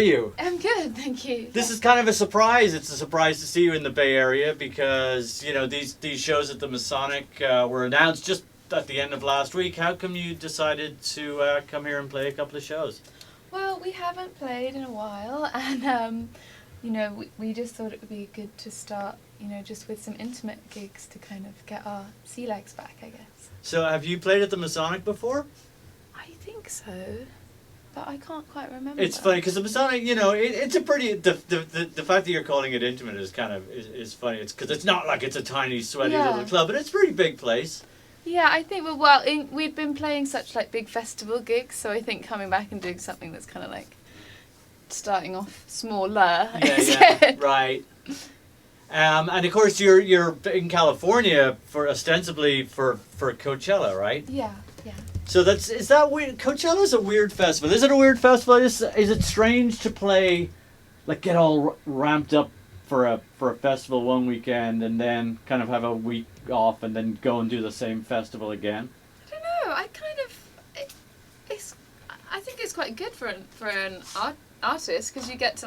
are you? I'm good, thank you. This is kind of a surprise. It's a surprise to see you in the Bay Area because, you know, these shows at the Masonic were announced just at the end of last week. How come you decided to come here and play a couple of shows? Well, we haven't played in a while, and you know, we just thought it would be good to start, you know, just with some intimate gigs to kind of get our sea legs back, I guess. So have you played at the Masonic before? I think so, but I can't quite remember. It's funny because the Masonic, you know, it's a pretty, the fact that you're calling it intimate is kind of, is funny. It's because it's not like it's a tiny, sweaty little club, but it's a pretty big place. Yeah, I think we've been playing such like big festival gigs, so I think coming back and doing something that's kind of like starting off smaller. Yeah, right. And of course you're in California for ostensibly for Coachella, right? Yeah. So is that weird? Coachella's a weird festival. Is it a weird festival? Is it strange to play, like get all ramped up for a festival one weekend and then kind of have a week off and then go and do the same festival again? I don't know. I think it's quite good for an artist because you get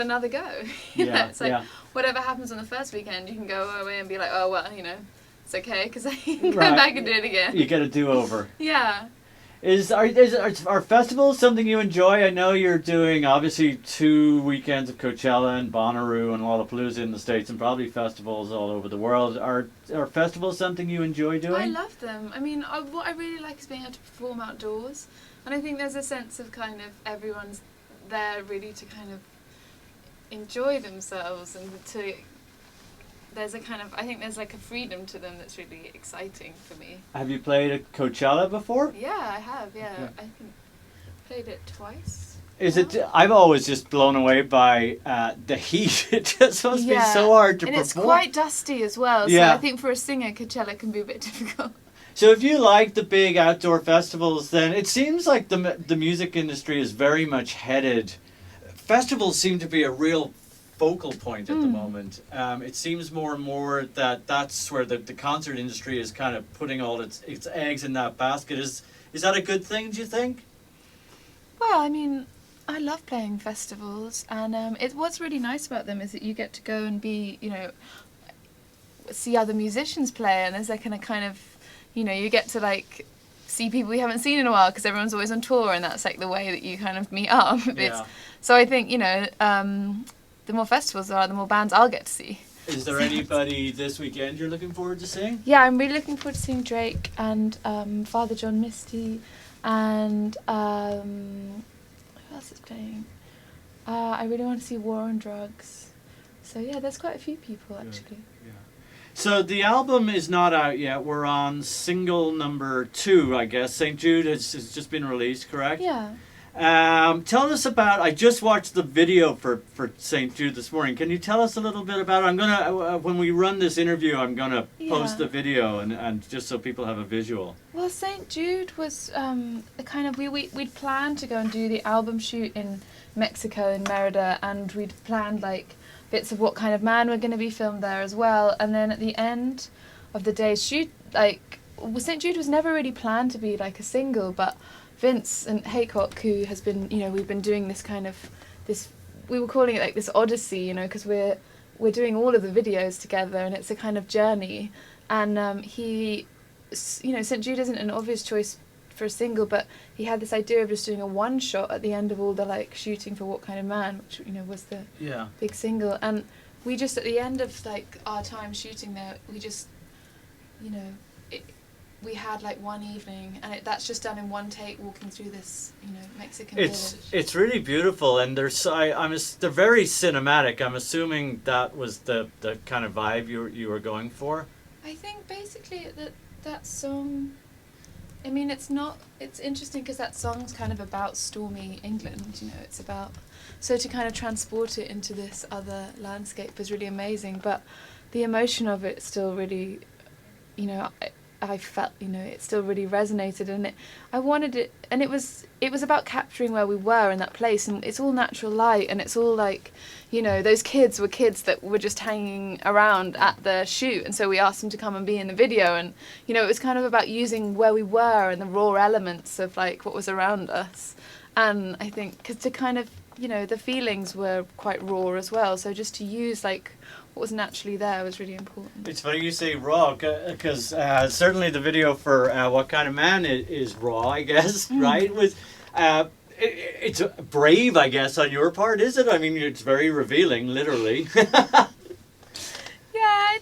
another go. you know? It's like whatever happens on the first weekend, you can go away and be like, oh well, you know, it's okay because I can go back and do it again. You get a do-over. Yeah. Are festivals something you enjoy? I know you're doing obviously 2 weekends of Coachella and Bonnaroo and Lollapalooza in the States and probably festivals all over the world. Are festivals something you enjoy doing? I love them. I mean, what I really like is being able to perform outdoors, and I think there's a sense of kind of everyone's there really to kind of enjoy themselves and there's a kind of, I think there's like a freedom to them that's really exciting for me. Have you played at Coachella before? Yeah, I have, yeah. I think played it twice. I'm always just blown away by the heat. It just must be so hard to perform. And it's quite dusty as well, so I think for a singer, Coachella can be a bit difficult. So if you like the big outdoor festivals, then it seems like the music industry is very much headed. Festivals seem to be a real focal point at the moment. It seems more and more that's where the concert industry is kind of putting all its eggs in that basket. Is that a good thing, do you think? Well, I mean, I love playing festivals, and what's really nice about them is that you get to go and be, you know, see other musicians play, and there's like kind of, you know, you get to like see people you haven't seen in a while because everyone's always on tour, and that's like the way that you kind of meet up. So I think, you know, the more festivals there are, the more bands I'll get to see. Is there anybody this weekend you're looking forward to seeing? Yeah, I'm really looking forward to seeing Drake and Father John Misty and who else is playing? I really want to see War on Drugs. So yeah, there's quite a few people actually. Yeah. So the album is not out yet. We're on single number 2, I guess. St. Jude has just been released, correct? Yeah. Tell us about, I just watched the video for St. Jude this morning. Can you tell us a little bit about it? I'm going to, when we run this interview, I'm going to post the video and just so people have a visual. Well, St. Jude was kind of, we'd planned to go and do the album shoot in Mexico, in Merida, and we'd planned like bits of What Kind of Man were going to be filmed there as well. And then at the end of the day's shoot, like, St. Jude was never really planned to be like a single, but Vince and Haycock, who has been, you know, we've been doing this kind of, we were calling it like this odyssey, you know, because we're doing all of the videos together and it's a kind of journey. And he, you know, St. Jude isn't an obvious choice for a single, but he had this idea of just doing a one shot at the end of all the like shooting for What Kind of Man, which, you know, was the big single. And we just, at the end of like our time shooting there, we just, you know, we had like one evening, and that's just done in one take, walking through this, you know, Mexican village. It's really beautiful, and they're very cinematic. I'm assuming that was the kind of vibe you were going for. I think basically that song, I mean, it's interesting because that song's kind of about stormy England, you know, it's about, so to kind of transport it into this other landscape was really amazing, but the emotion of it still really, you know, I felt, you know, it still really resonated, and I wanted it, and it was about capturing where we were in that place, and it's all natural light, and it's all like, you know, those kids were kids that were just hanging around at the shoot, and so we asked them to come and be in the video, and, you know, it was kind of about using where we were and the raw elements of like what was around us, and I think, because to kind of you know, the feelings were quite raw as well. So just to use like what was naturally there was really important. It's funny you say raw, because certainly the video for What Kind of Man is raw, I guess, right? With it's brave, I guess, on your part, is it? I mean, it's very revealing, literally. Yeah, I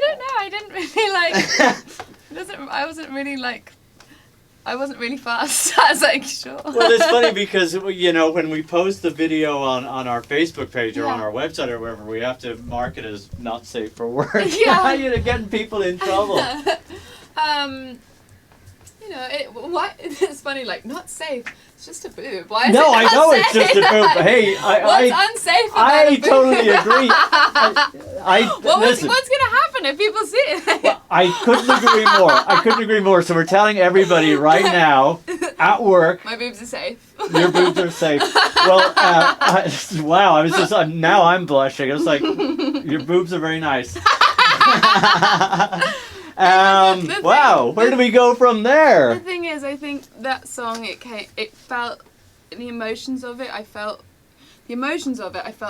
don't know. I didn't really I wasn't really fast. I was like, sure. Well, it's funny because, you know, when we post the video on our Facebook page or on our website or wherever, we have to mark it as not safe for work. Yeah. You're getting people in trouble. You know, it's funny, like, not safe. It's just a boob. Why is No, it I not know safe? it's just a boob. But hey, What's unsafe about I a boob? totally agree. Listen. What's going to happen if people see it? Well, I couldn't agree more. So we're telling everybody right now, at work, My boobs are safe. your boobs are safe. Well, wow, I was just, now I'm blushing. I was like, your boobs are very nice. Wow, where do we go from there? The thing is, I think that song, it felt, the emotions of it, I felt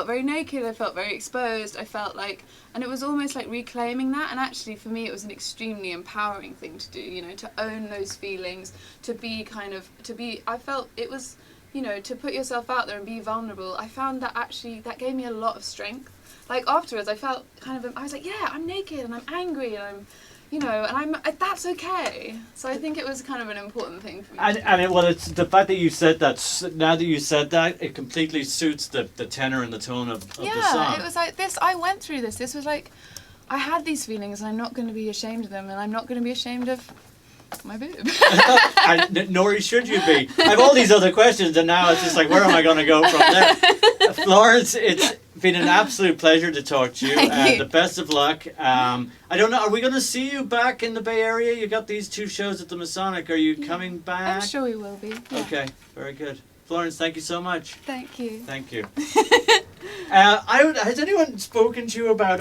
very naked, I felt very exposed, I felt like, and it was almost like reclaiming that, and actually for me it was an extremely empowering thing to do, you know, to own those feelings, I felt it was, you know, to put yourself out there and be vulnerable. I found that actually, that gave me a lot of strength. Like afterwards I felt I was like, yeah, I'm naked and I'm angry and I'm, you know, and that's okay. So I think it was kind of an important thing for me. It's the fact that you said that. Now that you said that, it completely suits the tenor and the tone of the song. Yeah, it was like this. I went through this. This was like, I had these feelings, and I'm not going to be ashamed of them, and I'm not going to be ashamed of my boob. Nor should you be. I have all these other questions, and now it's just like, where am I going to go from there? Florence, it's been an absolute pleasure to talk to you. Thank you. The best of luck. I don't know, are we going to see you back in the Bay Area? You got these 2 shows at the Masonic. Are you coming back? I'm sure we will be. Yeah. Okay, very good. Florence, thank you so much. Thank you. Thank you. Has anyone spoken to you about